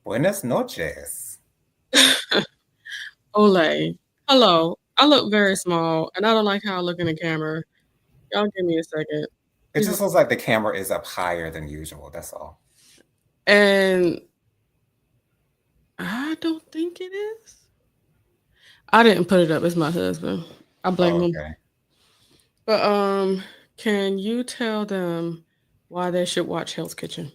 Buenas noches. Olay. Hello. I look very small, and I don't like how I look in the camera. Y'all give me a second. It just looks like the camera is up higher than usual. That's all. And I don't think it is. I didn't put it up. It's my husband. I blame Oh, him. okay. But can you tell them why they should watch Hell's Kitchen?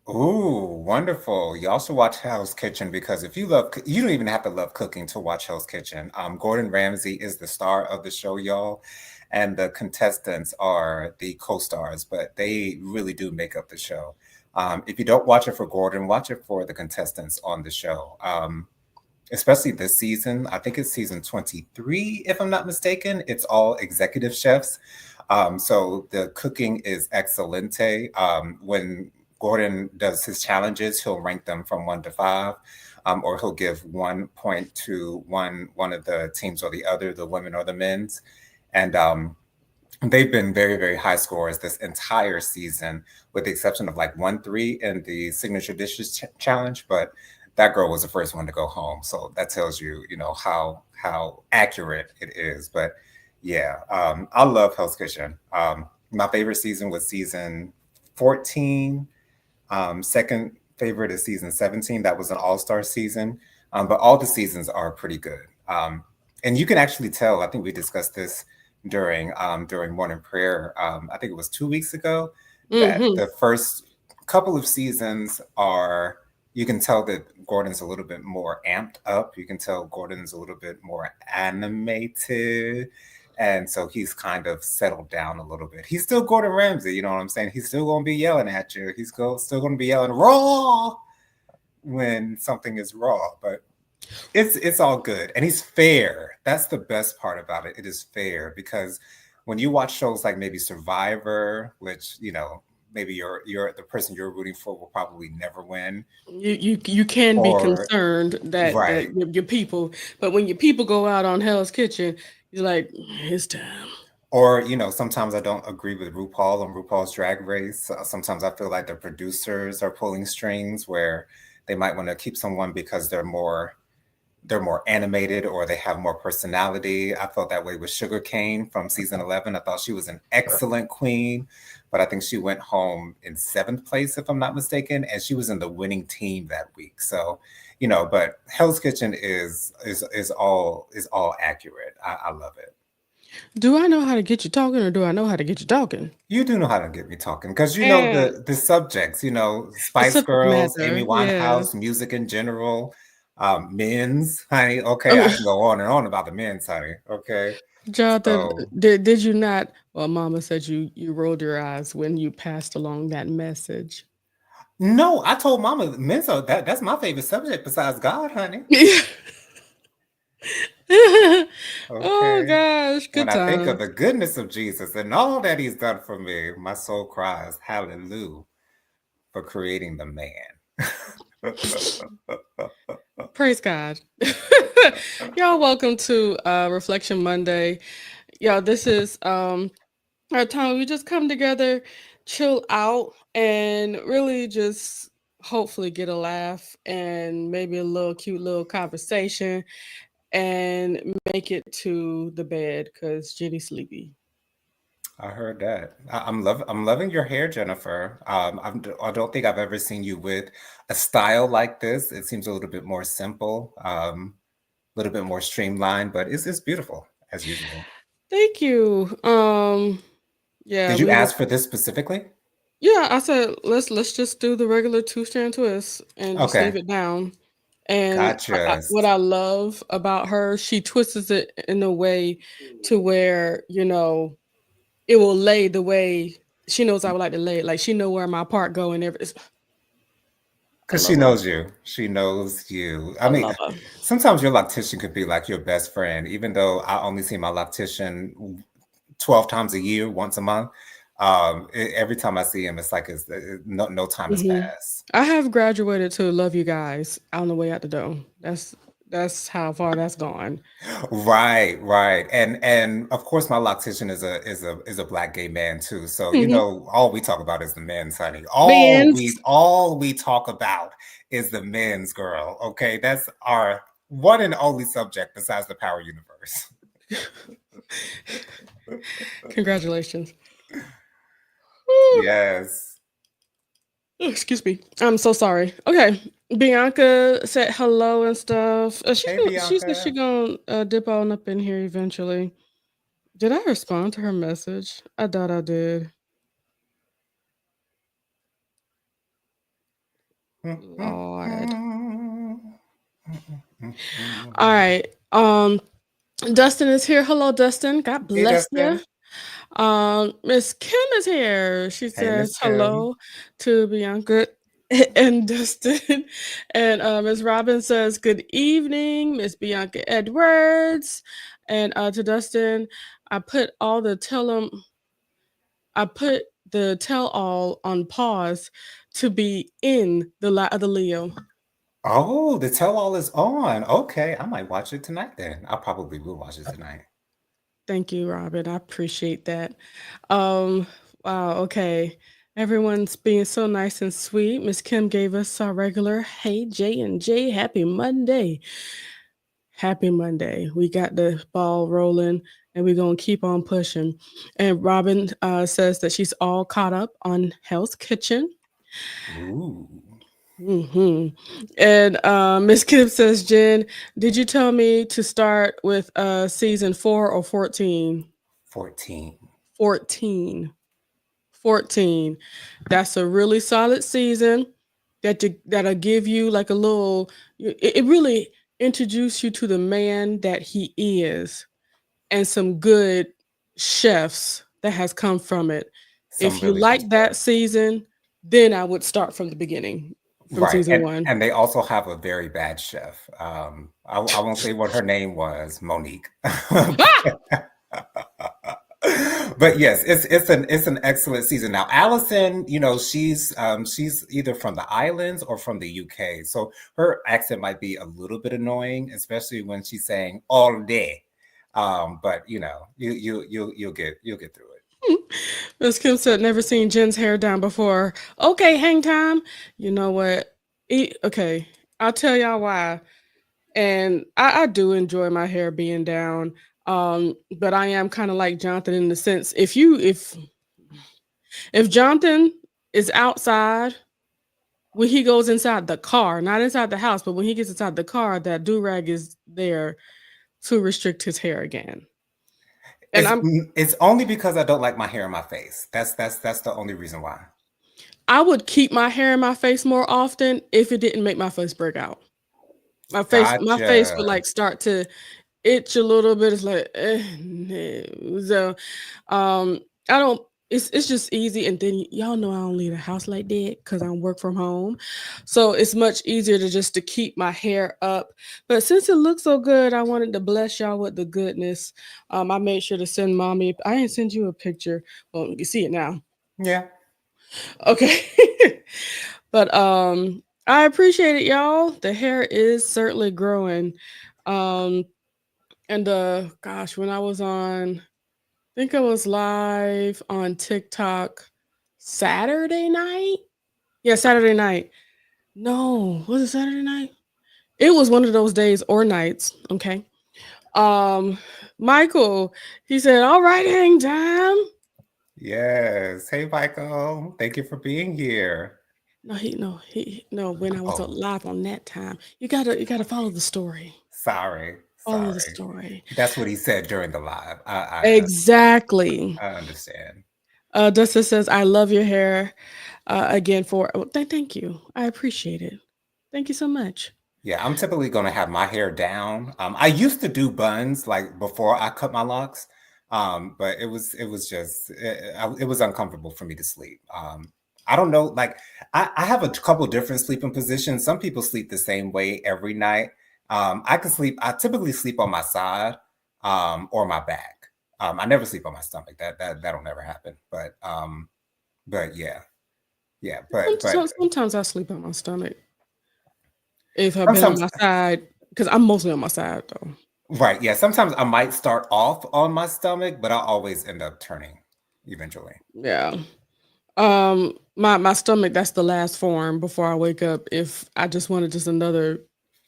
Ooh, wonderful. You also watch Hell's Kitchen because if you love, you don't even have to love cooking to watch Hell's Kitchen. Gordon Ramsay is the star of the show, y'all, and the contestants are the co-stars, but they really do make up the show. If you don't watch it for Gordon, watch it for the contestants on the show. Especially this season. I think it's season 23, if I'm not mistaken. It's all executive chefs. So the cooking is excelente. When Gordon does his challenges, he'll rank them from 1 to 5, or he'll give 1 point to one of the teams or the other, the women or the men's. And they've been very, very high scores this entire season, with the exception of like 1-3 in the signature dishes challenge. But that girl was the first one to go home, so that tells you, how accurate it is. But yeah, I love Hell's Kitchen. My favorite season was season 14. Second favorite is season 17. That was an all-star season. But all the seasons are pretty good. And you can actually tell, I think we discussed this during morning prayer, I think it was 2 weeks ago, that Mm-hmm. the first couple of seasons are, you can tell that Gordon's a little bit more amped up. You can tell Gordon's a little bit more animated. And so he's kind of settled down a little bit. He's still Gordon Ramsay, you know what I'm saying? He's still going to be yelling at you. Still going to be yelling raw when something is raw, but it's all good, and he's fair. That's the best part about it. It is fair because when you watch shows like maybe Survivor, which maybe you're the person you're rooting for will probably never win, You can be or concerned that right, your people, but when your people go out on Hell's Kitchen, you're like, it's time. or sometimes I don't agree with RuPaul on RuPaul's Drag Race. Sometimes I feel like the producers are pulling strings where they might want to keep someone because they're more animated or they have more personality. I felt that way with Sugarcane from season 11. I thought she was an excellent queen, but I think she went home in seventh place, if I'm not mistaken, and she was in the winning team that week. So, but Hell's Kitchen is all accurate. I love it. Do I know how to get you talking, or do I know how to get you talking? You do know how to get me talking because you know And the subjects. the Spice subject Girls, matter, Amy yeah. Winehouse, music in general, men's, honey. Okay, I Um, can go on and on about the men's, honey. Okay, Jonathan, so did you not? Well, Mama said you rolled your eyes when you passed along that message. no, I told Mama men's that's my favorite subject besides God, honey. Oh Okay, gosh, when good I think of times. the goodness of Jesus and all that He's done for me, my soul cries hallelujah for creating the man. Praise God. Y'all welcome to Reflection Monday. Y'all, this is our time we just come together, chill out, and really just hopefully get a laugh and maybe a little cute little conversation and make it to the bed because Jenny's sleepy. I heard that. I'm loving your hair, Jennifer. I don't think I've ever seen you with a style like this. It seems a little bit more simple, a little bit more streamlined, but it's beautiful as usual. Thank you. Yeah, Did you we were. ask for this specifically? Yeah, I said let's just do the regular two strand twist and just leave Okay, it down. And gotcha. what I love about her, she twists it in a way to where it will lay the way she knows I would like to lay it. Like she know where my part go and everything. I Because she love her. knows you. She knows you. I I mean, love her. sometimes your loctician could be like your best friend, even though I only see my loctician 12 times a year, once a month. Every time I see him, it's like no time has Hmm. passed. I have graduated to love you guys on the way out the door. That's That's how far that's gone. Right, right. And of course my loctician is a black gay man too. So, Mhm. all we talk about is the men's, honey. Men's. All we talk about is the men's, girl. Okay. That's our one and only subject besides the power universe. Congratulations. Whew. Yes. Oh, excuse me. I'm so sorry. Okay. Bianca said hello and stuff. Hey She said she Bianca. gonna dip on up in here eventually. Did I respond to her message? I thought I did. Lord. All right. Dustin is here. Hello, Dustin. God Hey bless you. Dustin. Miss Kim is here. She Hey says Miss Kim. hello to Bianca and Dustin. And Miss Robin says good evening, Miss Bianca Edwards. And to Dustin, I put all the tell 'em I put the tell all on pause to be in the light of the Leo. Oh, the tell all is on. Okay. I might watch it tonight then. I probably will watch it tonight. Thank you, Robin. I appreciate that. Um, wow, okay. Everyone's being so nice and sweet. Miss Kim gave us our regular hey J and J, happy Monday. Happy Monday. We got the ball rolling and we're gonna keep on pushing. And Robin says that she's all caught up on Hell's Kitchen. Ooh. And Miss Kim says, Jen, did you tell me to start with season 4 or 14? 14. 14. 14. That's a really solid season that'll give you like a little it really introduce you to the man that he is and some good chefs that has come from it. Some If you really good like that stuff. season, then I would start from the beginning, from Right. season And 1. and they also have a very bad chef. I won't say what her name was, Monique. But yes, it's an excellent season. Now, Allison, she's either from the islands or from the UK. So her accent might be a little bit annoying, especially when she's saying all day. But you'll get through it. Miss Kim said, never seen Jen's hair down before. Okay, hang time. You know what? Okay, I'll tell y'all why. And I do enjoy my hair being down. But I am kind of like Jonathan in the sense if Jonathan is outside when he goes inside the car, not inside the house, but when he gets inside the car, that do rag is there to restrict his hair again. And It's I'm it's only because I don't like my hair in my face. That's the only reason why. I would keep my hair in my face more often if it didn't make my face break out. My face would Gotcha. like start to itch a little bit. It's like no. So I don't it's just easy and then y'all know I don't leave the house like that because I work from home. So it's much easier to keep my hair up. But since it looks so good, I wanted to bless y'all with the goodness. I made sure to send mommy. I didn't send you a picture. Well, you see it now. Yeah. Okay. But I appreciate it, y'all. The hair is certainly growing. Um and gosh, when I was on I think I was live on TikTok Saturday night. Yeah, Saturday night. No, was it Saturday night? It was one of those days or nights. Okay. Um, Michael, he said, "All right, hang time." Yes. Hey, Michael. Thank you for being here. No. When I was Oh, live on that time, you gotta follow the story. sorry. Follow the Sorry. story. That's what he said during the live. Exactly. I understand. Dustin says, "I love your hair." Again for thank you. I appreciate it. Thank you so much. Yeah, I'm typically gonna have my hair down. I used to do buns like before I cut my locks, but it was uncomfortable for me to sleep. I don't know, like I have a couple different sleeping positions. Some people sleep the same way every night. I typically sleep on my side, or my back. I never sleep on my stomach. That'll never happen. But yeah, yeah. But Sometimes I sleep on my stomach if I've been on sometimes my side. because I'm mostly on my side though. Right. Yeah. Sometimes I might start off on my stomach, but I always end up turning eventually. Yeah. My stomach, that's the last form before I wake up if I just wanted just another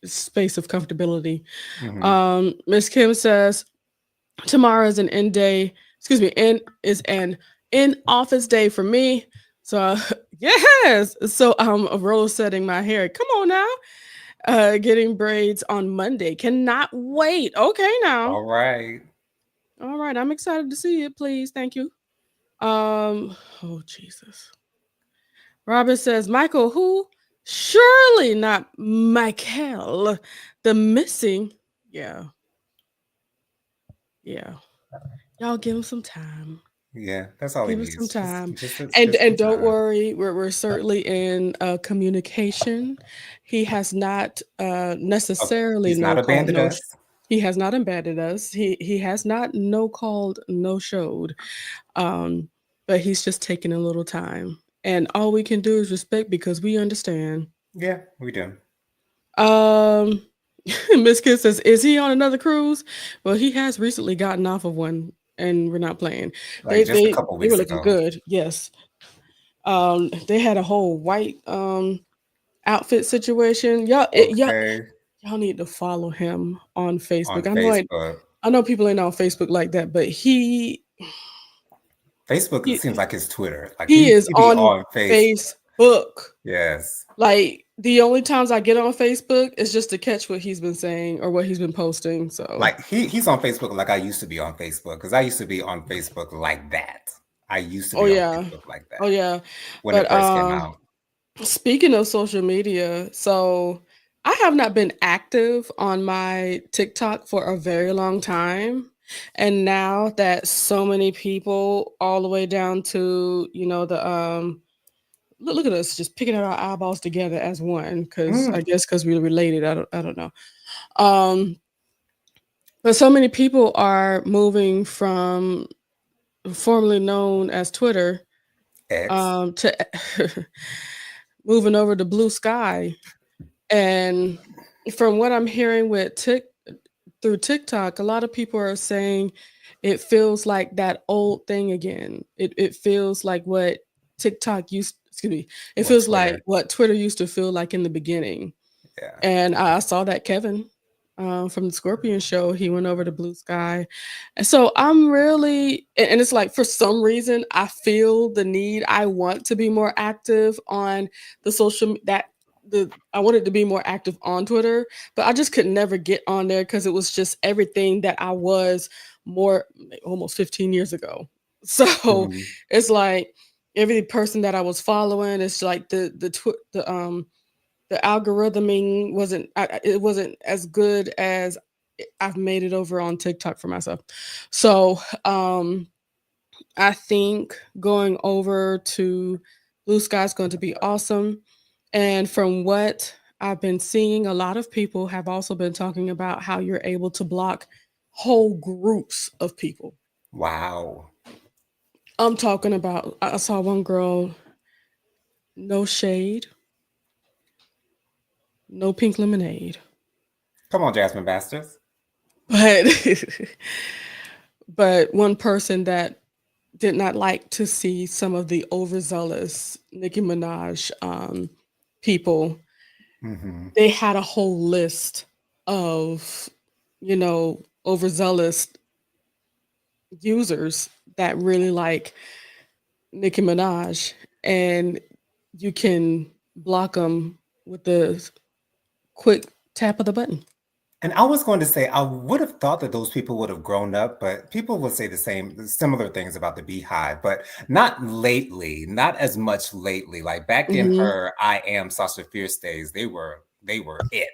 space of comfortability. Hmm. Miss Kim says tomorrow is an end day. Excuse me, is an in office day for me. So yes. So I'm roller setting my hair. Come on now. Getting braids on Monday. Cannot wait. Okay now. All right. All right. I'm excited to see it, please. Thank you. Oh Jesus. Robert says, Michael, who? Surely not Michael. The missing. Yeah. Yeah. Y'all give him some time. Yeah, that's all he Give him some needs. time. Just And some don't time. worry, we're certainly in communication. He has not Oh, necessarily he's not no called abandoned no us. he has not embedded us. He has not no called no showed. Um, but he's just taking a little time. And all we can do is respect because we understand. Yeah, we do. Um, Miss Kid says, "Is he on another cruise?" Well, he has recently gotten off of one, and we're not playing. Like just a couple They were weeks looking ago. good. Yes. They had a whole white outfit situation. Okay. Y'all need to follow him on On Facebook. Facebook. I know people ain't on Facebook like that, but Facebook he seems like his Twitter. Like he is he be on on face. Facebook. Yes. Like the only times I get on Facebook is just to catch what he's been saying or what he's been posting. So Like he's on Facebook like I used to be on Facebook because I used to be on Facebook like that. I used to oh be on yeah. Facebook like Oh that yeah. when it But first came out. speaking of social media, so I have not been active on my TikTok for a very long time. And now that so many people all the way down to, the look at us just picking our eyeballs together as one cuz Mm, I guess cuz we're related. I don't know. Um but so many people are moving from formerly known as Twitter X. to moving over to Blue Sky. And from what I'm hearing with through TikTok, a lot of people are saying it feels like that old thing again. It feels like what TikTok used excuse me, it What feels like Twitter? what Twitter used to feel like in the beginning. Yeah. And I saw that Kevin from the Scorpion show, he went over to Blue Sky. And so I'm really, and it's like for some reason, I feel the need. I want to be more active on the I wanted to be more active on Twitter, but I just could never get on there because it was just everything that I was more almost 15 years ago. So Mhm. it's like every person that I was following, it's like the algorithming it wasn't as good as I've made it over on TikTok for myself. So I think going over to Blue Sky is going to be awesome. And from what I've been seeing, a lot of people have also been talking about how you're able to block whole groups of people. Wow. I'm talking about, I saw one girl, no shade, no pink lemonade. Come on, Jasmine Bastards. But but one person that did not like to see some of the overzealous Nicki Minaj people. Hmm. They had a whole list of, overzealous users that really like Nicki Minaj, and you can block them with the quick tap of the button. And I was going to say, I would have thought that those people would have grown up, but people would say the same, similar things about the Beehive, but not lately, not as much lately. Like back in Mhm. her I Am Sasha Fierce days, they were it.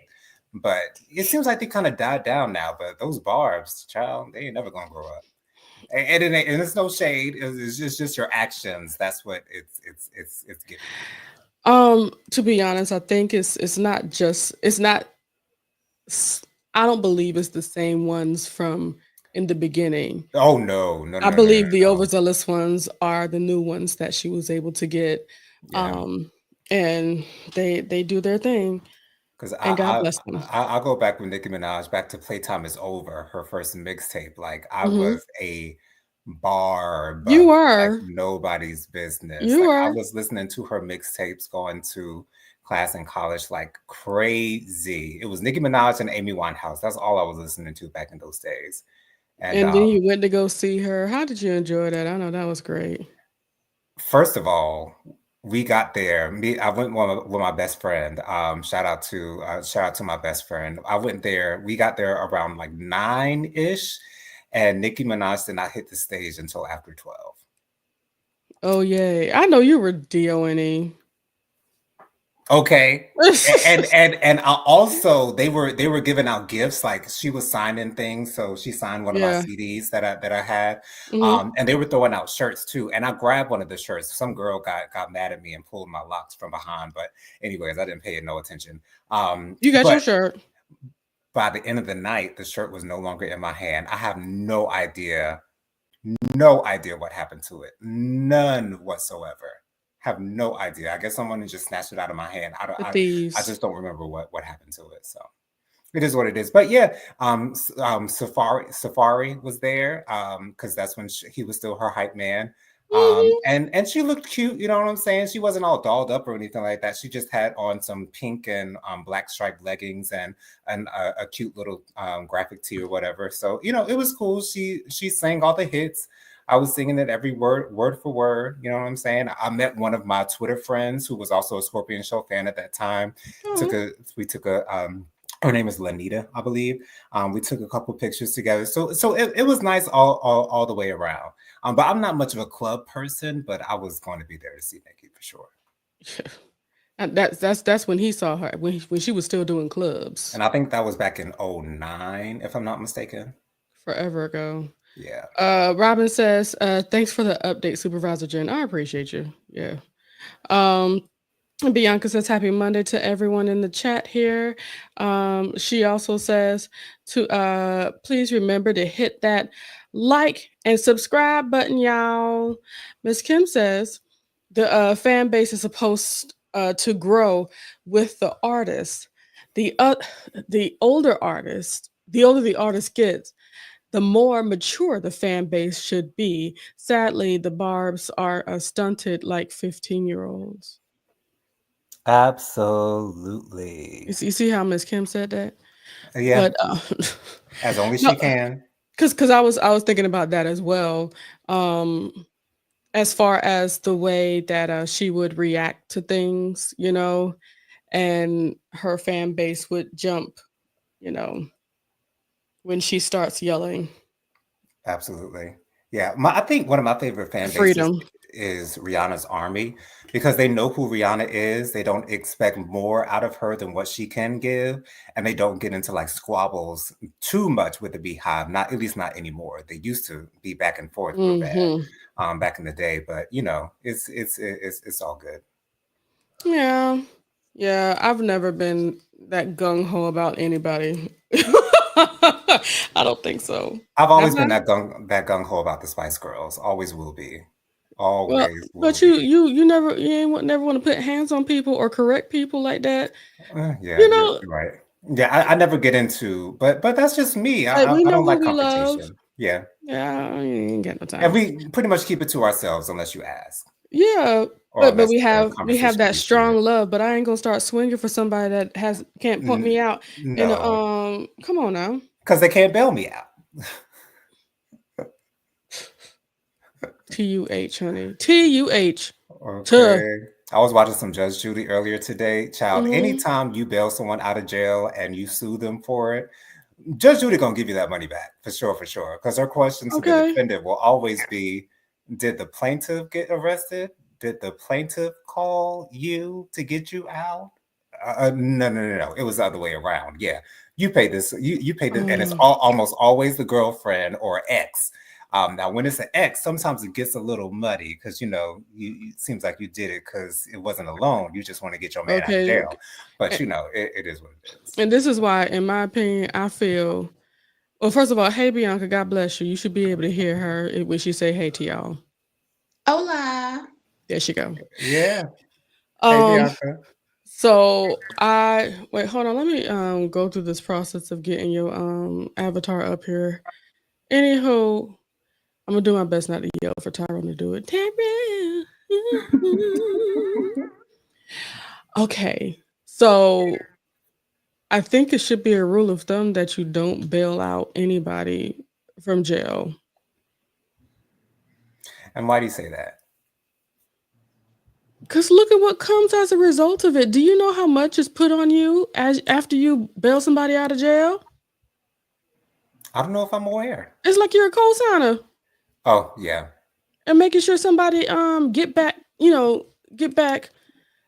But it seems like they kind of died down now. But those barbs, child, they ain't never gonna grow up. And it's no shade. It's just your actions. That's what it's giving me. To be honest, I think it's not just it's not s- I don't believe it's the same ones from in the beginning. Oh no, no, I no, no, no, no, believe the no. overzealous ones are the new ones that she was able to get. Yeah. Um, and they do their thing. 'Cause And God bless them. I'll go back with Nicki Minaj, back to Playtime Is Over, her first mixtape, like, I Mhm. was a bar You buff like were. nobody's business, You like, I were. was listening to her mixtapes going to class in college like crazy. It was Nicki Minaj and Amy Winehouse, that's all I was listening to back in those days, and, And then you went to go see her. How did you enjoy that? I know that was great. first of all, we got there. I went with my best friend. Shout out to my best friend. I went there. We got there around like 9-ish, and Nicki Minaj did not hit the stage until after 12. Oh, yay. I know you were DONE. Okay. Also they were giving out gifts, like she was signing things. So she signed one of my Yeah. CDs that I had. Mhm. And they were throwing out shirts too. And I grabbed one of the shirts. Some girl got mad at me and pulled my locks from behind. But anyways, I didn't pay it no attention. You got your But shirt. by the end of the night, the shirt was no longer in my hand. I have no idea what happened to it. None whatsoever. Have no idea. I guess someone just snatched it out of my hand. The I thieves. just don't remember what happened to it. So it is what it is. But yeah, Safari was there because that's when he was still her hype man. Mhm. And she looked cute, you know what I'm saying? She wasn't all dolled up or anything like that. She just had on some pink and black striped leggings and a cute little graphic tee or whatever. So you know, it was cool. She sang all the hits. I was singing it every word for word. You know what I'm saying? I met one of my Twitter friends who was also a Scorpion Show fan at that time. Aw. We took a her name is Lanita, I believe. We took a couple pictures together. So it was nice all the way around. But I'm not much of a club person, but I was going to be there to see Nikki for sure. And that's when he saw her, when she was still doing clubs. And I think that was back in '09, if I'm not mistaken. Forever ago. Yeah. Robin says, thanks for the update, Supervisor Jen. I appreciate you. Yeah. Bianca says, happy Monday to everyone in the chat here. She also says to please remember to hit that like and subscribe button, y'all. Miss Kim says the fan base is supposed to grow with the artist. The older artist, the older the artist gets, the more mature the fan base should be. Sadly, the Barbs are stunted like 15-year-olds. Absolutely. You see how Miss Kim said that? Yeah. But As only no, she can. because I was thinking about that as well. As far as the way that she would react to things, and her fan base would jump, you know, when she starts yelling Absolutely. Yeah. I think one of my favorite fan bases freedom. is Rihanna's Army because they know who Rihanna is. They don't expect more out of her than what she can give. And they don't get into like squabbles too much with the Beehive. Not at least not anymore. They used to be back and forth real bad Hmm. back in the day. But you know, it's all good. Yeah. Yeah. I've never been that gung ho about anybody. I don't think so. I've Have always I? been that gung ho about the Spice Girls. Always will be. Well, Always will but be. never want to put hands on people or correct people like that. Yeah, You you're, know, you're right. Yeah, I never get into, but that's just me. like we I know don't who like we love. confrontation. Yeah, Yeah, I ain't got no and time. we pretty much keep it to ourselves unless you ask, Yeah, or but unless we the have conversation that leads to strong it. love. But I ain't gonna start swinging for somebody that can't point me out. And No, come on now. because they can't bail me out. TUH, honey. TUH. Tuh. Okay. I was watching some Judge Judy earlier today. Child, Mhm. anytime you bail someone out of jail and you sue them for it, Judge Judy gonna give you that money back for sure. Because her question to the Okay. defendant will always be, did the plaintiff get arrested? Did the plaintiff call you to get you out? No. It was the other way around. Yeah, you paid this. You paid this, and it's Mm, almost always the girlfriend or ex. Now, when it's an ex, sometimes it gets a little muddy because it seems like you did it because it wasn't a loan. You just want to get your man out of okay. jail. But A- it is what it is. And this is why, in my opinion, I feel. Well, first of all, hey Bianca, God bless you. You should be able to hear her when she say hey to y'all. Hola. There she go. Yeah. Hey, Um, Bianca. So I wait, hold on. Let me go through this process of getting your avatar up here. Anywho, I'm gonna do my best not to yell for Tyrone to do it. Tyrone. Okay. So I think it should be a rule of thumb that you don't bail out anybody from jail. And why do you say that? Cause look at what comes as a result of it. Do you know how much is put on you as after you bail somebody out of jail? I don't know if I'm aware. It's like you're a co-signer Oh, yeah. and making sure somebody get back, get back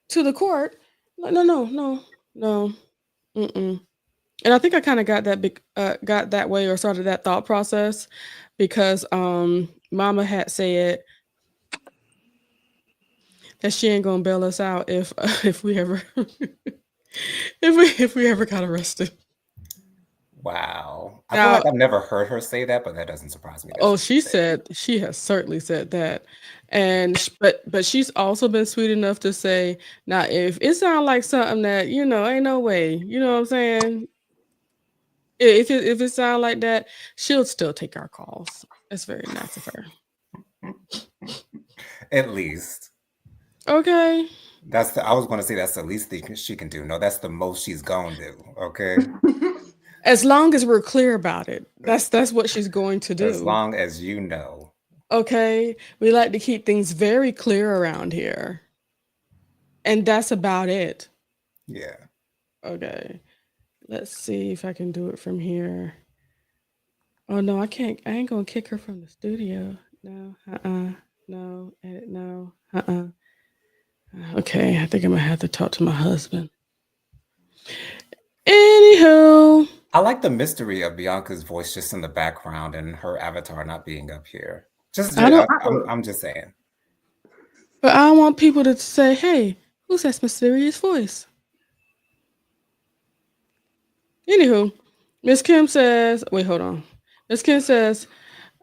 to the court. Like, no. Mm-mm. And I think I kind of got that way or started that thought process because Mama had said that she ain't gonna bail us out if if we ever if we ever got arrested. Wow. I feel Now, like I've never heard her say that, but that doesn't surprise me that oh, she would say it. she has certainly said that, and but she's also been sweet enough to say, now if it sounds like something that ain't no way, you know what I'm saying? If it sounds like that, she'll still take our calls. That's very nice of her. At least. Okay. I was gonna say that's the least thing she can do. No, that's the most she's gonna do. Okay. As long as we're clear about it, that's what she's going to As do. long as you know. Okay, we like to keep things very clear around here, and that's about it. Yeah. Okay, let's see if I can do it from here. Oh no, I can't. I ain't gonna kick her from the studio. No, no, edit, no, Okay, I think I'm gonna have to talk to my husband. Anywho, I like the mystery of Bianca's voice just in the background and her avatar not being up here. I don't, I'm just saying. but I don't want people to say, "Hey, who's that mysterious voice?" Anywho, Miss Kim says, wait, hold on. Miss Kim says,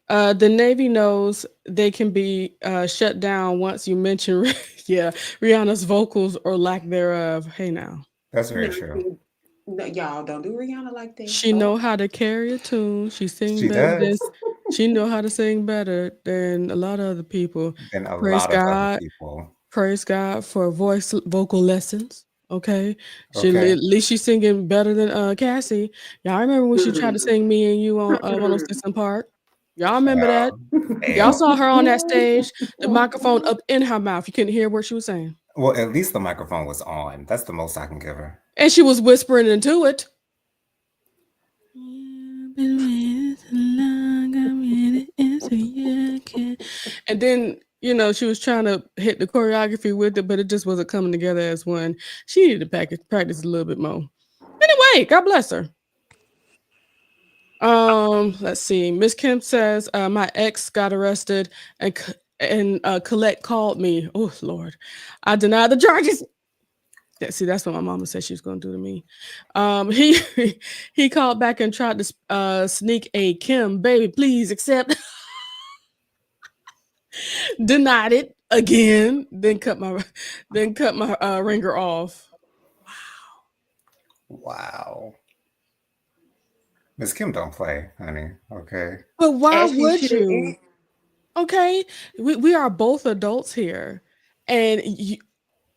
the Navy knows they can be shut down once you mention, yeah, Rihanna's vocals or lack thereof. Hey, now. That's very No, true. no, y'all don't do Rihanna like that. She Oh, know how to carry a tune. She sing She better than, does. she know how to sing better than a lot of other people. Than a Praise lot of other God. people. Praise God for vocal lessons. Okay, Okay. at least she's singing better than Cassie. Y'all remember when she tried to mm, sing "Me and You" on 106 and Park? Y'all remember that? Y'all Hell. saw her on that stage, the microphone up in her mouth. You couldn't hear what she was saying, Well, at least the microphone was on. That's the most I can give her. and she was whispering into it. "You've been waiting so long, I'm ready to answer your call." And then she was trying to hit the choreography with it, but it just wasn't coming together as one. She needed to practice a little bit more. Anyway, God bless her. Let's see. Miss Kim says my ex got arrested and Colette called me. Oh Lord, I denied the charges. See, that's what my mama said she was going to do to me. He he called back and tried to sneak a Kim, baby, please accept. Denied it again. Then cut my ringer off. Wow. Miss Kim don't play, honey. Okay. But why as she would you? shouldn't. Okay, we are both adults here, and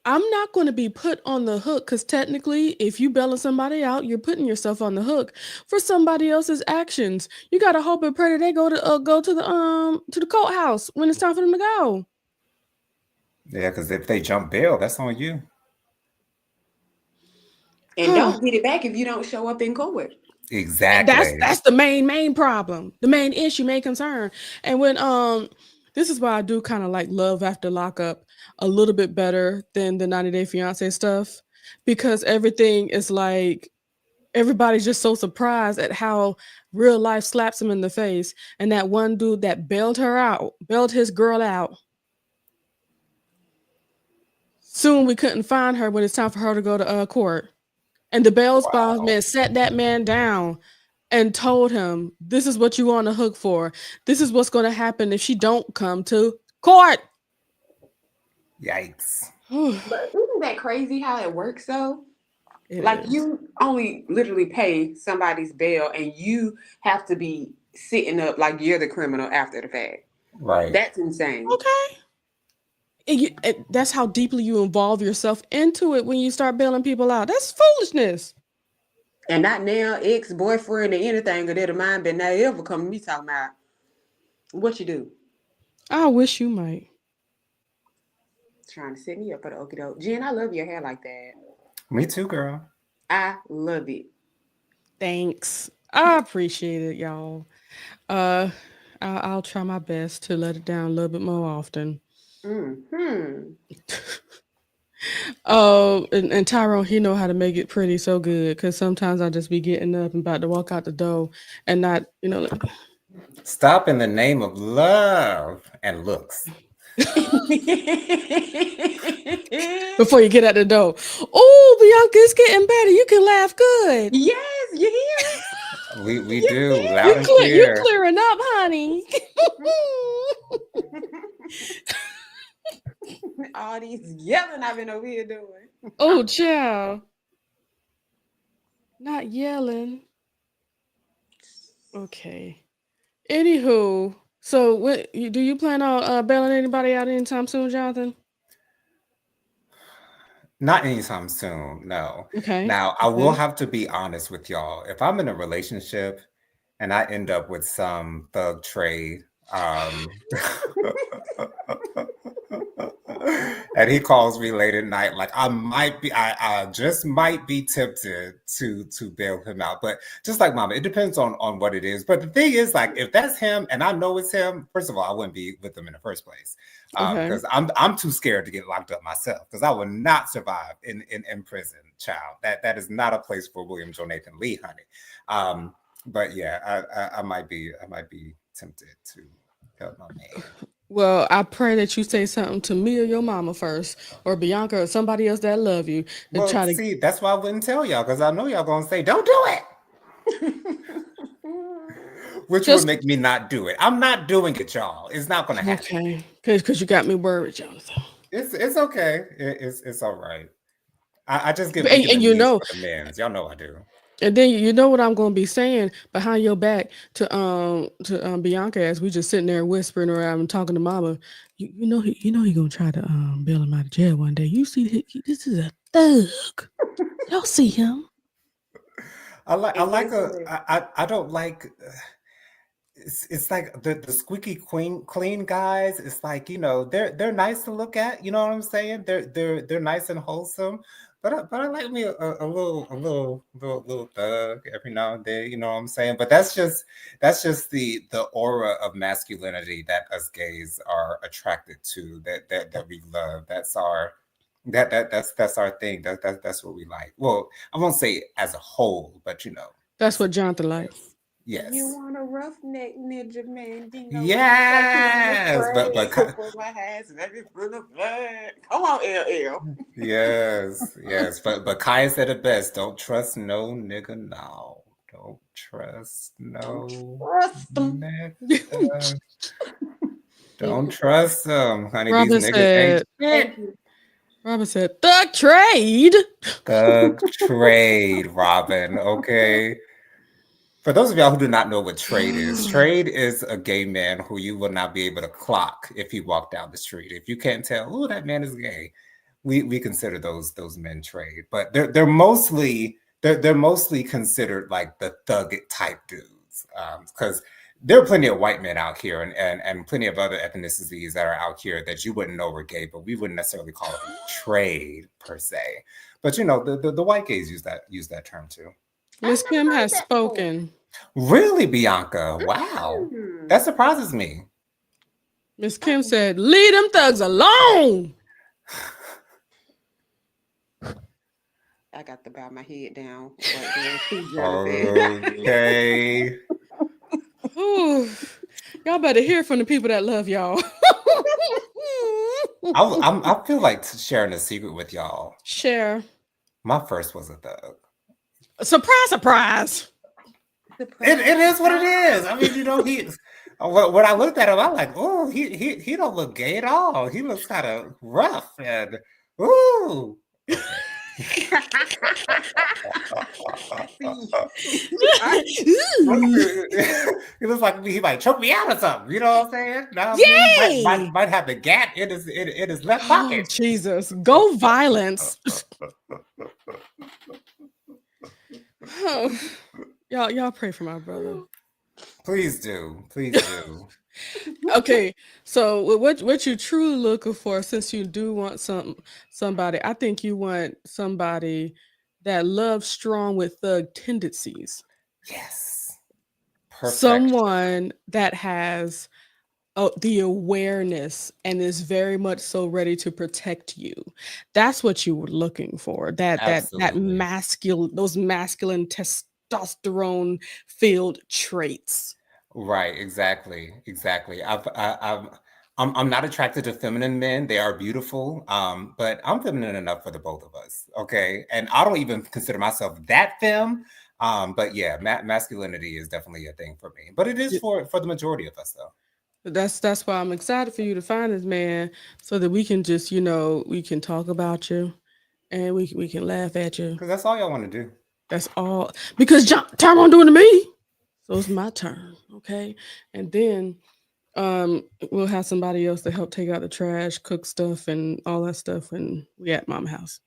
I'm not going to be put on the hook because technically, if you bailing somebody out, you're putting yourself on the hook for somebody else's actions. You got to hope and pray that they go to the courthouse when it's time for them to go. Yeah, because if they jump bail, that's on you. And don't get it back if you don't show up in court. Exactly. That's the main problem, the main issue, main concern. And when this is why I do kind of like Love After Lockup a little bit better than the 90 Day Fiance stuff, because everything is like everybody's just so surprised at how real life slaps him in the face. And that one dude that bailed his girl out. Soon we couldn't find her when it's time for her to go to court. And the bail bondsman sat that man down and told him, this is what you on the hook for. This is what's going to happen if she don't come to court. Yikes. But isn't that crazy how it works though? It Like is. you only literally pay somebody's bail and you have to be sitting up like you're the criminal after the fact. Right. That's insane. Okay. That's how deeply you involve yourself into it when you start bailing people out. That's foolishness. And not now ex-boyfriend or anything of that of mine, but now ever come to me talking about what you do. I wish you might. Trying to set me up for the okie doke. Jen, I love your hair like that. Me too, girl. I love it. Thanks. I appreciate it, y'all. I'll try my best to let it down a little bit more often. Mm-hmm. And Tyrone, he know how to make it pretty so good because sometimes I just be getting up and about to walk out the door and not, like, Stop in the name of love and looks. before you get out the door. Oh, Bianca, it's getting better. You can laugh good. Yes, you hear it? We You do hear loud and You're clear. clearing up, honey. All these yelling I've been over here doing. Oh, child. Not yelling. Okay. Anywho, so do you plan on bailing anybody out anytime soon, Jonathan? Not anytime soon, no. Okay. Now, I will Okay. have to be honest with y'all. If I'm in a relationship and I end up with some thug trade, and he calls me late at night, like I just might be tempted to bail him out. But just like Mama, it depends on what it is. But the thing is, like, if that's him and I know it's him, first of all, I wouldn't be with him in the first place. Okay. Because I'm too scared to get locked up myself, because I will not survive in prison, child. That is not a place for William Jonathan Lee, honey. But yeah, I might be tempted to help my man. Well, I pray that you say something to me or your mama first, or Bianca or somebody else that love you, to Well, try to. see, that's why I wouldn't tell y'all, because I know y'all gonna say, "Don't do it," which Just would make me not do it. I'm not doing it, y'all. It's not gonna happen. okay, because you got me worried, Jonathan. It's okay. It's all right. I just get And, weak in and the you knees know, for the men's. Y'all know I do. and then you know what I'm going to be saying behind your back to Bianca as we just sitting there whispering around and talking to Mama. You know he gonna try to bail him out of jail one day. You see, this is a thug. Y'all see him? I like And guess what? I don't like. It's like the squeaky clean guys. It's like, they're nice to look at. You know what I'm saying? They're nice and wholesome. But I like me a little thug every now and then. You know what I'm saying? But that's just the aura of masculinity that us gays are attracted to. That we love. That's our that's our thing. That's what we like. Well, I won't say as a whole, but That's what Jonathan likes. yes. You want a roughneck ninja man? Yes, For my hands and every full of blood. Come on, LL. yes, but Kaya said it best. Don't trust no nigga now. Don't trust no Trust them. nigga. Don't trust them, honey. Robin These niggas ain't Thank shit. you. Robin said, "Thug trade." Thug trade, Robin. Okay. For those of y'all who do not know what trade is a gay man who you will not be able to clock if he walked down the street. If you can't tell, oh, that man is gay, we consider those men trade. But they're mostly considered like the thug type dudes, because there are plenty of white men out here and plenty of other ethnicities that are out here that you wouldn't know were gay, but we wouldn't necessarily call them trade per se. But the white gays use that term too. Miss Kim has spoken. Really, Bianca? Wow. That surprises me. Miss Kim said, "Leave them thugs alone." I got to bow my head down. Right Okay. Ooh, y'all better hear from the people that love y'all. I feel like sharing a secret with y'all. Share. My first was a thug. Surprise, surprise. It is what it is. I mean, when I looked at him, I'm like, oh, he don't look gay at all. He looks kind of rough and Ooh. Okay. He looks like he might choke me out or something. You know what I'm saying? Now Yay! might have the gat in his left Oh, pocket. Jesus. Go violence. Oh, y'all pray for my brother. Please do. Please do. Okay, so what you truly looking for, since you do want somebody, I think you want somebody that loves strong with thug tendencies. Yes. Perfection. Someone that has the awareness and is very much so ready to protect you. That's what you were looking for. That Absolutely. masculine, those masculine testosterone filled traits. Right, exactly. I'm not attracted to feminine men. They are beautiful. But I'm feminine enough for the both of us. Okay. And I don't even consider myself that femme. But yeah, masculinity is definitely a thing for me. But it is for the majority of us though. That's why I'm excited for you to find this man, so that we can just, we can talk about you, and we can laugh at you. Because that's all y'all want to do. That's all, because Tyrone doing to me, so it's my turn, okay? And then we'll have somebody else to help take out the trash, cook stuff, and all that stuff when we at mama house.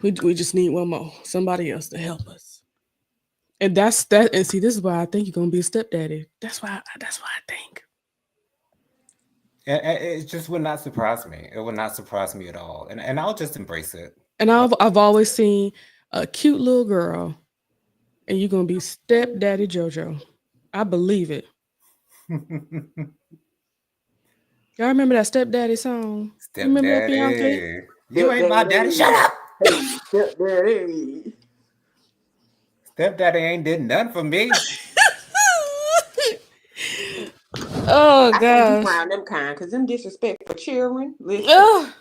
We just need one more, somebody else to help us. And that's that. And see, this is why I think you're gonna be a stepdaddy. That's why I think. It just would not surprise me. It would not surprise me at all. And I'll just embrace it. And I've always seen a cute little girl, and you're gonna be stepdaddy JoJo. I believe it. Y'all remember that stepdaddy song? You remember that, Bianca? Stepdaddy. You ain't my daddy. Shut up. Stepdaddy. Stepdaddy ain't did nothing for me. Oh I can't be gosh. around them kind, because them disrespectful children. Listen, Ugh,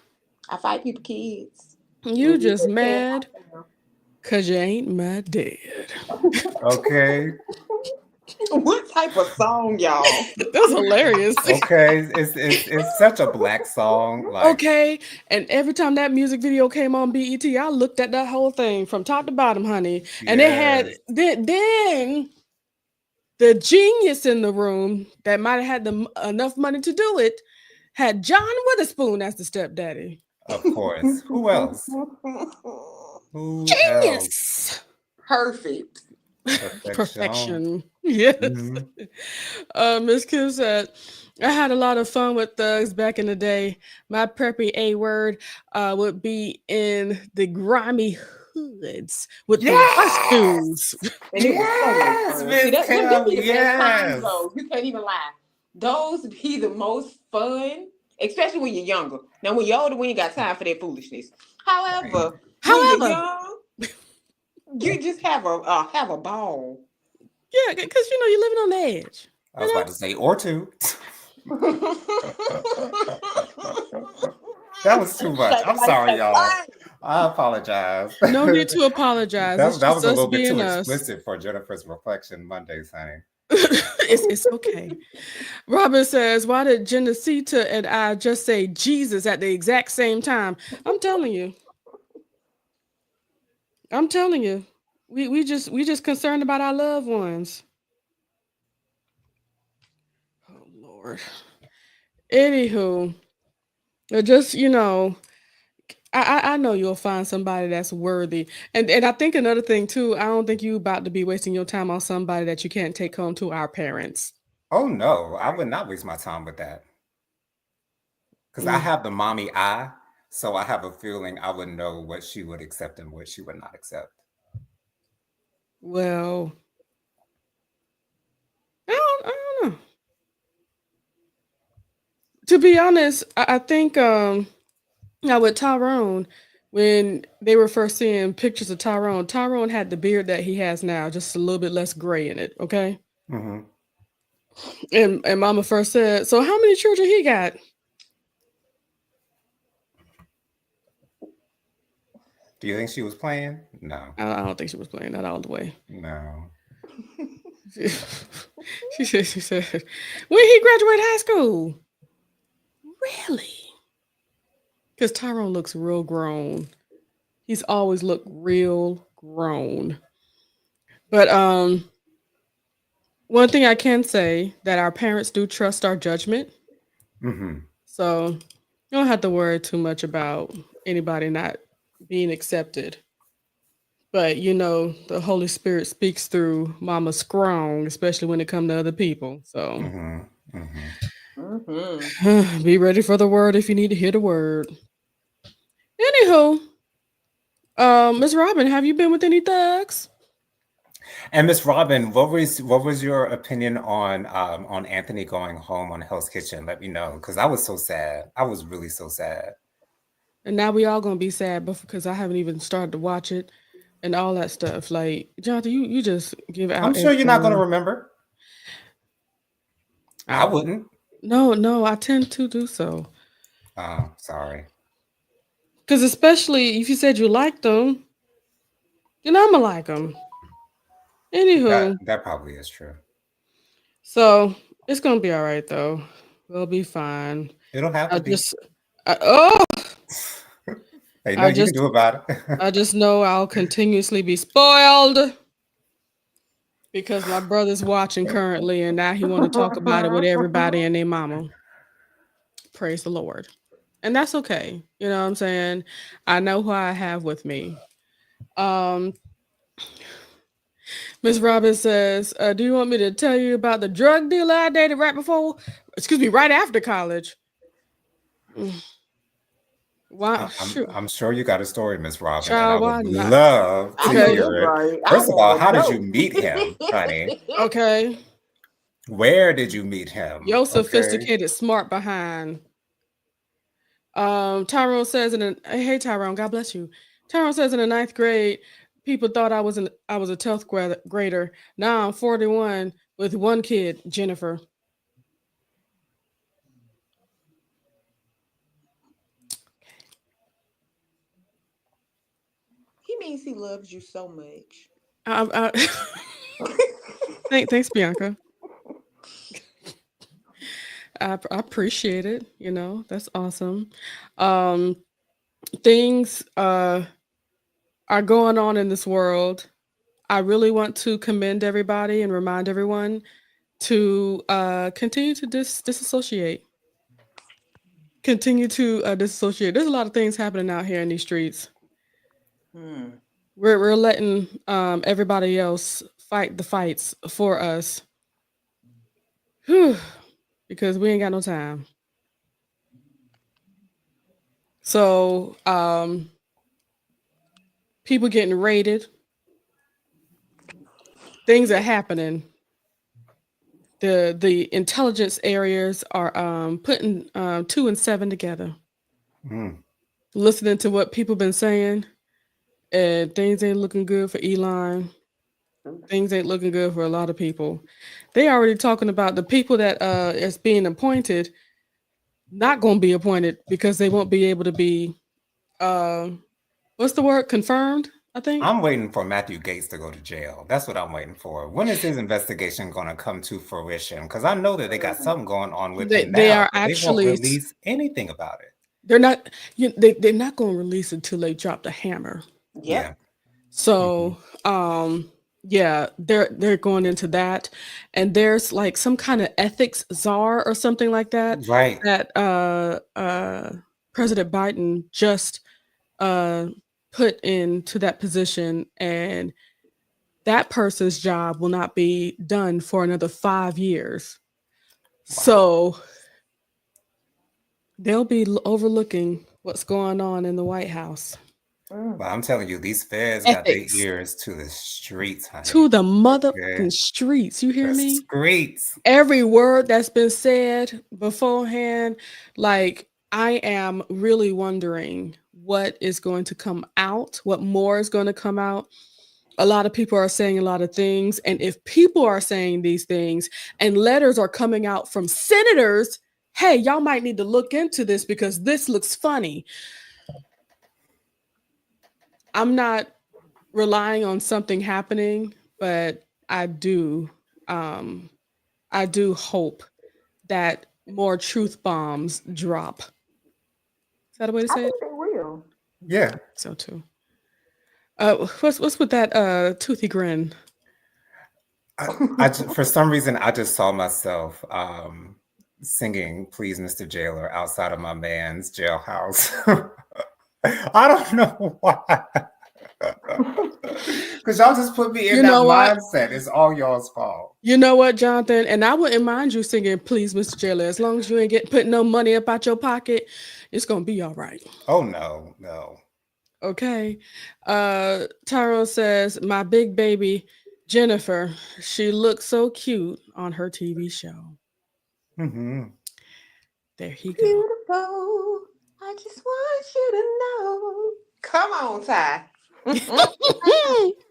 I fight people kids. you And just take care mad of myself. because you ain't my dad. Okay. What type of song, y'all? That's hilarious. Okay. It's such a black song. Like, Okay, and every time that music video came on BET, I looked at that whole thing from top to bottom, honey. And it had yes. then the genius in the room that might have had enough money to do it had John Witherspoon as the stepdaddy. Of course. Who else? Who else? Genius. Perfect. Perfection. Yes. Miss Kim said, I had a lot of fun with thugs back in the day. My preppy A word would be in the grimy hoods with the worst dudes. And it was so much Yes, fun. Miss See, them be Kim. the best times, Yes. though. You can't even lie. Those be the most fun, especially when you're younger. Now, when you're older, we ain't got time for that foolishness. However, when you're young, you just have a ball. Yeah, because you're living on the edge. I was about to say, or two. That was too much. I'm sorry, y'all. I apologize. No need to apologize. That It's was just a us little bit being too us. explicit for Jennifer's Reflection Mondays, honey. It's okay. Robin says, why did Genesita and I just say Jesus at the exact same time? I'm telling you. We just concerned about our loved ones. Oh Lord. Anywho, just I know you'll find somebody that's worthy. And I think another thing too, I don't think you about to be wasting your time on somebody that you can't take home to our parents. Oh no, I would not waste my time with that. Because I have the mommy eye, so I have a feeling I would know what she would accept and what she would not accept. Well, I don't know. To be honest, I think now with Tyrone, when they were first seeing pictures of Tyrone had the beard that he has now, just a little bit less gray in it. Okay. Mm-hmm. And Mama first said, "So how many children he got?" Do you think she was playing? No. I don't think she was playing that all the way. No. She said, when he graduated high school. Really? Because Tyrone looks real grown. He's always looked real grown. But one thing I can say that our parents do trust our judgment. Hmm. So you don't have to worry too much about anybody not being accepted. But the Holy Spirit speaks through Mama Strong, especially when it comes to other people. So Hmm. Hmm. be ready for the word if you need to hear the word. Anywho, Miss Robin, have you been with any thugs? And Miss Robin, what was your opinion on Anthony going home on Hell's Kitchen? Let me know, because I was so sad. I was really so sad. And now we all gonna be sad because I haven't even started to watch it and all that stuff. Like, Jonathan, you just give I'm out sure you're not going to everything. remember. I I, wouldn't. no, I tend to do so. Oh, sorry. Because especially if you said you liked them, then I'ma like them. That Anywho, that probably is true. so it's gonna be all right though. We'll be fine. It'll have I to be. just, oh, Hey, no, I you can just, do about it. I just know I'll continuously be spoiled because my brother's watching currently, and now he want to talk about it with everybody and their mama. Praise the Lord. And that's okay. You know what I'm saying? I know who I have with me. Um, Miss Robin says, do you want me to tell you about the drug dealer I dated right after college? Mm, why? Shoot. I'm sure you got a story, Miss Robin, and I Child, would why not? love I to know Okay. that's hear it. right. I First of all, want how to did you know. meet him, honey? Okay. Where did you meet him? Yo Okay. sophisticated, smart behind. Tyrone says hey Tyrone, God bless you. Tyrone says in the ninth grade, people thought I was a 12th grader. Now I'm 41 with one kid, Jennifer. He means he loves you so much. Thanks, Bianca. I appreciate it. That's awesome. Um, things are going on in this world. I really want to commend everybody and remind everyone to continue to disassociate. Continue to disassociate. There's a lot of things happening out here in these streets. Hmm. We're letting everybody else fight the fights for us. Whew, because we ain't got no time. So people getting raided, things are happening. The intelligence areas are putting 2 and 7 together, Mm. listening to what people been saying, and things ain't looking good for Elon. Things ain't looking good for a lot of people. They already talking about the people that is being appointed not going to be appointed because they won't be able to be uh, what's the word, confirmed, I think. I'm waiting for Matthew Gates to go to jail. That's what I'm waiting for. When is his investigation going to come to fruition? Because I know that they got something going on with They him they now, are but they won't actually release anything about it. they're not they're not going to release it until they drop the hammer. Yeah. Yep. Hmm. So, yeah, they're going into that, and there's like some kind of ethics czar or something like that Right. that President Biden just uh put into that position, and that person's job will not be done for another 5 years. Wow. So they'll be overlooking what's going on in the White House. Mm. Well, I'm telling you, these feds got their Ethics ears to the streets, to honey. the Okay. motherfucking streets. You hear The me? streets. Every word that's been said beforehand, like I am really wondering what is going to come out, what more is going to come out. A lot of people are saying a lot of things. And if people are saying these things and letters are coming out from senators, hey, y'all might need to look into this because this looks funny. I'm not relying on something happening, but um, I do hope that more truth bombs drop. Is that a way to I say it? think they will. Yeah. So too. What's with that toothy grin? For some reason, I just saw myself singing "Please, Mr. Jailer" outside of my man's jailhouse. I don't know why. Because y'all just put me in You that know what? mindset. It's all y'all's fault. You know what, Jonathan? And I wouldn't mind you singing "Please, Mr. Jailer," as long as you ain't putting no money up out your pocket. It's gonna be all right. Oh no, no. Okay. Tyrone says, "My big baby Jennifer, she looks so cute on her TV show." Hmm. There he go. Beautiful. I just want you to know. Come on, Ty.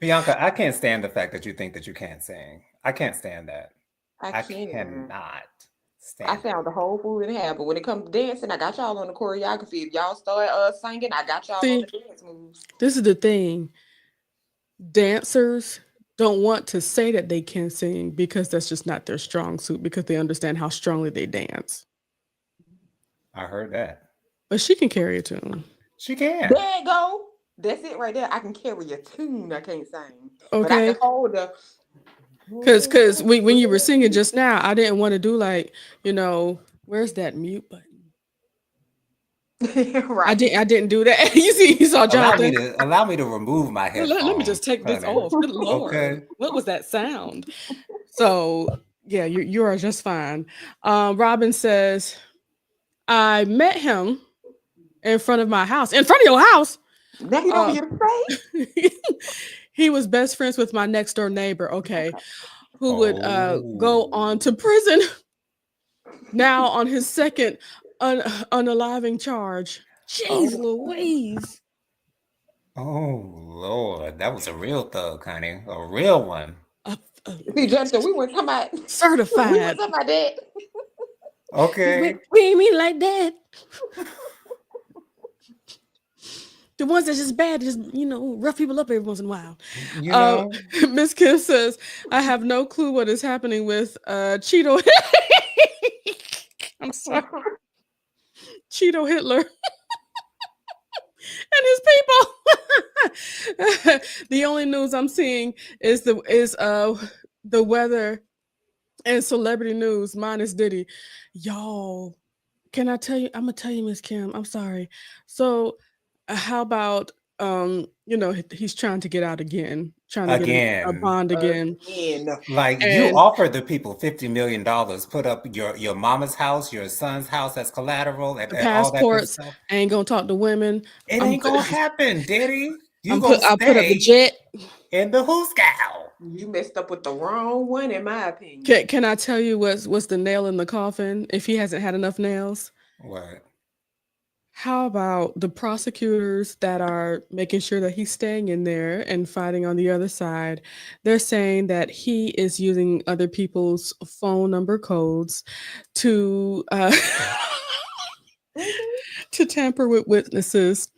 Bianca, I can't stand the fact that you think that you can't sing. I can't stand that. I I can. cannot I stand it. sound the whole fool in half, but when it comes to dancing, I got y'all on the choreography. If y'all start singing, I got y'all on See, the dance moves. this is the thing. Dancers don't want to say that they can sing because that's just not their strong suit because they understand how strongly they dance. I heard that. But she can carry a tune. She can. There you go. That's it right there. I can carry a tune. I can't sing, but I Okay. can hold the. Because when you were singing just now, I didn't want to do like, where's that mute button? Right. I didn't do that. You saw Jonathan. Allow me to remove my headphones. Let me just take this honey. off. Good Lord. Okay. What was that sound? So yeah, you are just fine. Robin says, I met him in front of my house. In front of your house? Now you don't get to say. He was best friends with my next door neighbor, okay, who would go on to prison now on his second unaliving charge. Jeez Louise. Oh Lord, that was a real thug, honey. A real one. See, Justin, we weren't talking about Certified. We weren't talking about that. Okay. We ain't mean like that. The ones that's just bad, just rough people up every once in a while. You know, Miss Kim says, I have no clue what is happening with Cheeto. I'm sorry. Cheeto Hitler and his people. The only news I'm seeing is the weather and celebrity news minus Diddy. Y'all, can I tell you? I'm gonna tell you, Miss Kim. I'm sorry. So, how about he's trying to get out again, trying to get a bond again. Like you offered the people $50 million, put up your mama's house, your son's house as collateral, and all that good stuff. Ain't gonna talk to women. It ain't gonna happen, Diddy. I'll put up a jet in the Hooskow. You messed up with the wrong one, in my opinion. Can I tell you what's the nail in the coffin? If he hasn't had enough nails, what? How about the prosecutors that are making sure that he's staying in there and fighting on the other side? They're saying that he is using other people's phone number codes to to tamper with witnesses.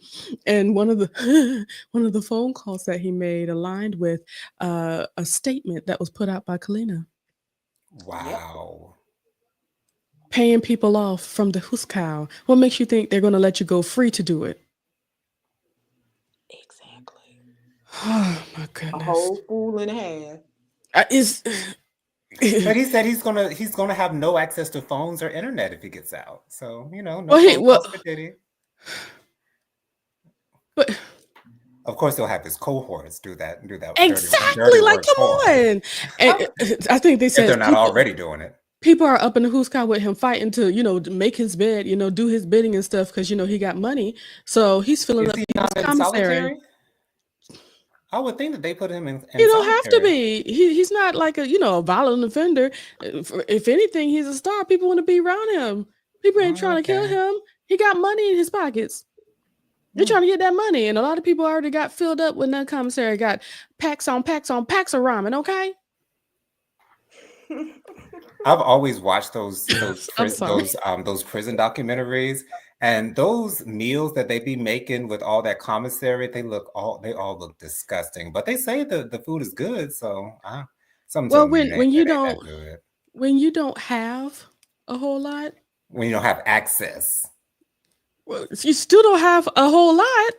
And one of the phone calls that he made aligned with a statement that was put out by Kalina. Wow. Paying people off from the Hooskow. What makes you think they're going to let you go free to do it? Exactly. Oh my goodness. A whole fool and a half. But he said he's gonna have no access to phones or internet if he gets out. So but of course he'll have his cohorts do that. Exactly. Like, come on. And I think they said if they're not already doing it. People are up in the Hooskow with him fighting to, make his bed, do his bidding and stuff because he got money. So he's filling up his commissary. I would think that they put him in. He don't have to be. He's not like a violent offender. If anything, he's a star. People want to be around him. People ain't trying to kill him. He got money in his pockets. They're trying to get that money, and a lot of people already got filled up when that commissary got packs on packs on packs of ramen. Okay. I've always watched those prison documentaries, and those meals that they be making with all that commissary, they all look disgusting. But they say the food is good, so when you don't have a whole lot, when you don't have access. Well, you still don't have a whole lot.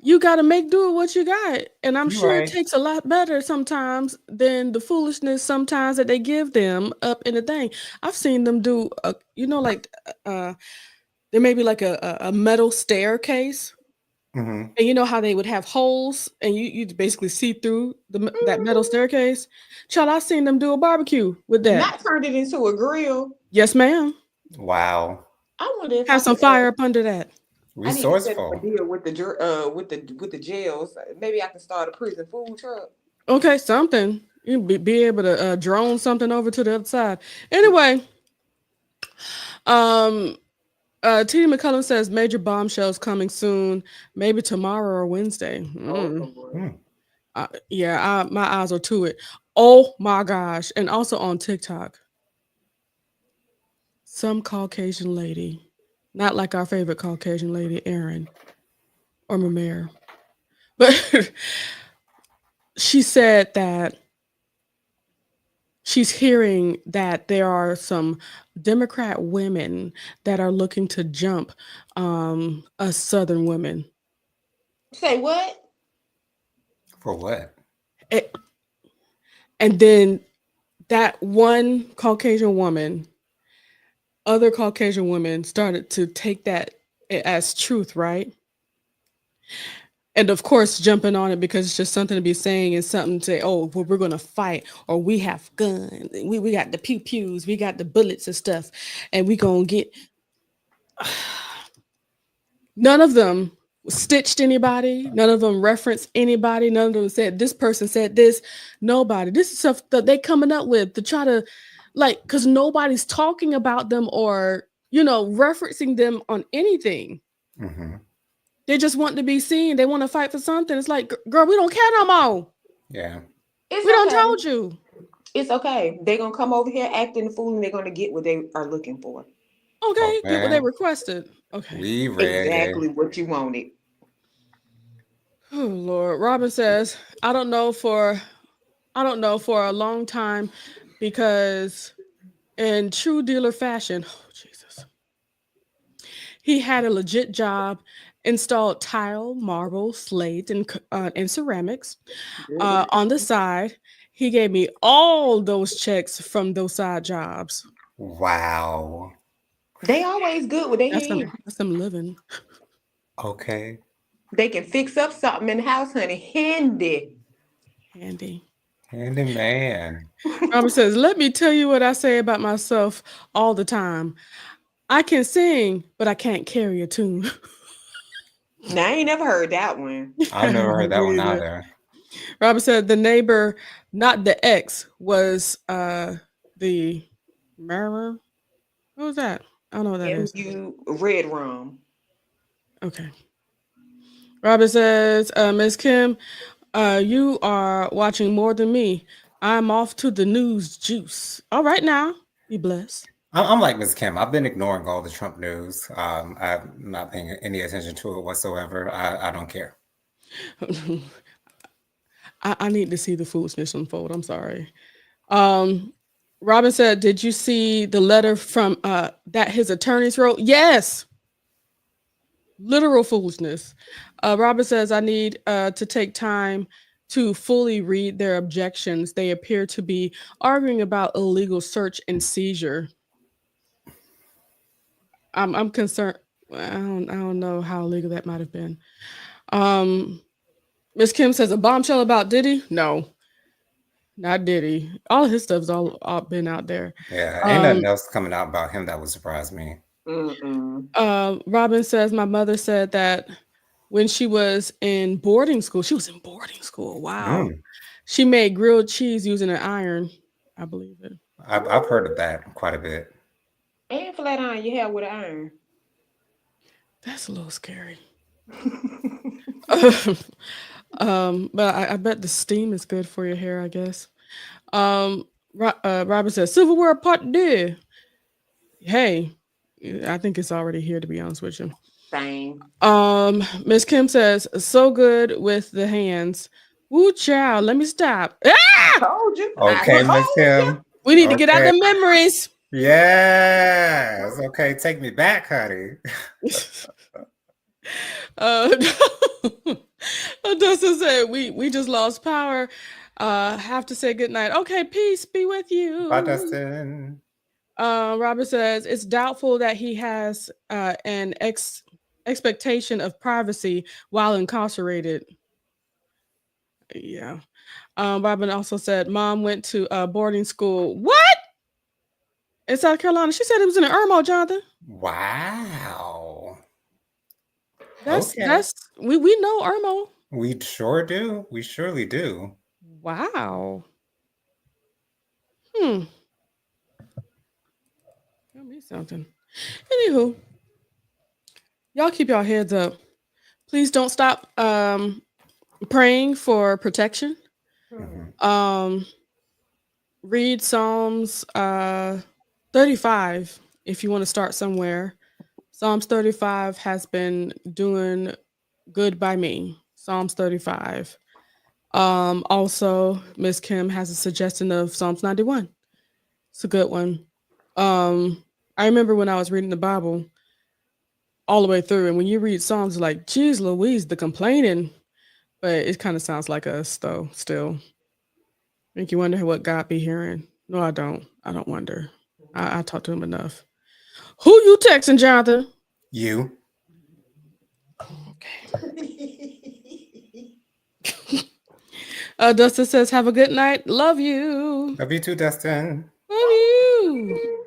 You got to make do with what you got. And I'm You sure it right. takes a lot better sometimes than the foolishness sometimes that they give them up in the thing. I've seen them do, like there may be like a metal staircase. Mhm. And you know how they would have holes and you basically see through that metal staircase? Child, I've seen them do a barbecue with that. Not turned it into a grill. Yes, ma'am. Wow. I wonder if I Have some could. fire up under that. I need to set up a Resourceful. deal with the jails. Maybe I can start a prison food truck. Okay, something. You be able to drone something over to the other side. Anyway, T.D. McCullum says major bombshells coming soon, maybe tomorrow or Wednesday. Oh, Lord. Hmm. My eyes are to it. Oh my gosh. And also on TikTok. Some Caucasian lady, not like our favorite Caucasian lady, Erin or Mamere, but she said that she's hearing that there are some Democrat women that are looking to jump a Southern woman. Say what? For what? And then that one Caucasian woman, other Caucasian women started to take that as truth, right? And of course, jumping on it because it's just something to be saying and something to say, oh, well, we're going to fight, or we have guns. We got the pew pews, we got the bullets and stuff, and we going to get. None of them stitched anybody. None of them referenced anybody. None of them said this person said this. Nobody. This is stuff that they coming up with to try to, because nobody's talking about them or, referencing them on anything. Mm-hmm. They just want to be seen. They want to fight for something. It's like, girl, we don't care no more. Yeah. It's We okay. done told you. It's okay. They're going to come over here acting the fool and they're going to get what they are looking for. Okay, get what they Okay. requested. Okay. We ready. Exactly what you wanted. Oh Lord. Robin says, I don't know for a long time because in true dealer fashion, oh Jesus, he had a legit job, installed tile, marble, slate, and ceramics. On the side, he gave me all those checks from those side jobs. Wow. They always good with their hands. That's them living. Okay. They can fix up something in the house, honey. Handy. Handyman. Robert says, let me tell you what I say about myself all the time. I can sing, but I can't carry a tune. Now, I ain't never heard that one. I've never heard that one Me either. either. Robert said the neighbor, not the ex, was the murderer. What was that? I don't know what that is. MU Red Rum. Okay. Robert says, Ms. Kim, you are watching more than me. I'm off to the news juice. All right now. Be blessed. I'm like Ms. Kim. I've been ignoring all the Trump news. I'm not paying any attention to it whatsoever. I don't care. I need to see the foolishness unfold. I'm sorry. Robin said, did you see the letter from that his attorneys wrote? Yes. Literal foolishness. Robin says, I need to take time to fully read their objections. They appear to be arguing about illegal search and seizure. I'm concerned. I don't know how illegal that might have been. Miss Kim says, a bombshell about Diddy? No, not Diddy. All of his stuff's all been out there. Yeah, ain't nothing else coming out about him that would surprise me. Robin says, my mother said that when she was in boarding school, wow. She made grilled cheese using an iron. I believe it. I've heard of that quite a bit. And flat iron you have with an iron. That's a little scary. But I bet the steam is good for your hair, I guess. Robin says, silverware pot deux. Hey, I think it's already here, to be honest with you. Same. Miss Kim says, so good with the hands. Woo child, let me stop. Ah! Told you. Okay, Miss Kim. We need to get out the memories. Yes. Okay, take me back, honey. Uh, Dustin said, we just lost power. Have to say goodnight. Okay, peace be with you. Bye, Dustin. Robert says it's doubtful that he has an expectation of privacy while incarcerated. Yeah. Robin also said mom went to boarding school. What? In South Carolina. She said it was in Irmo, Jonathan. Wow. That's we know Irmo. We sure do. We surely do. Wow. Tell me something. Anywho, y'all keep y'all heads up. Please don't stop praying for protection. Read Psalms 35 if you want to start somewhere. Psalms 35 has been doing good by me. Psalms 35. Also, Miss Kim has a suggestion of Psalms 91. It's a good one. I remember when I was reading the Bible all the way through, and when you read Psalms, like, geez Louise, the complaining, but it kind of sounds like us though. Still, make you wonder what God be hearing. No, I don't. I don't wonder. I talk to him enough. Who you texting, Jonathan? You. Dustin says, "Have a good night. Love you. Love you too, Dustin. Love you."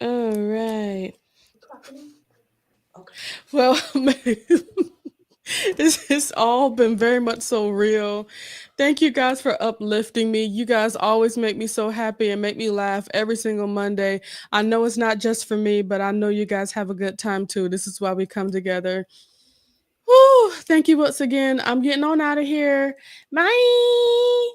All right. Well, this has all been very much so real. Thank you guys for uplifting me. You guys always make me so happy and make me laugh every single Monday. I know it's not just for me, but I know you guys have a good time too. This is why we come together. Whew, thank you once again. I'm getting on out of here. Bye.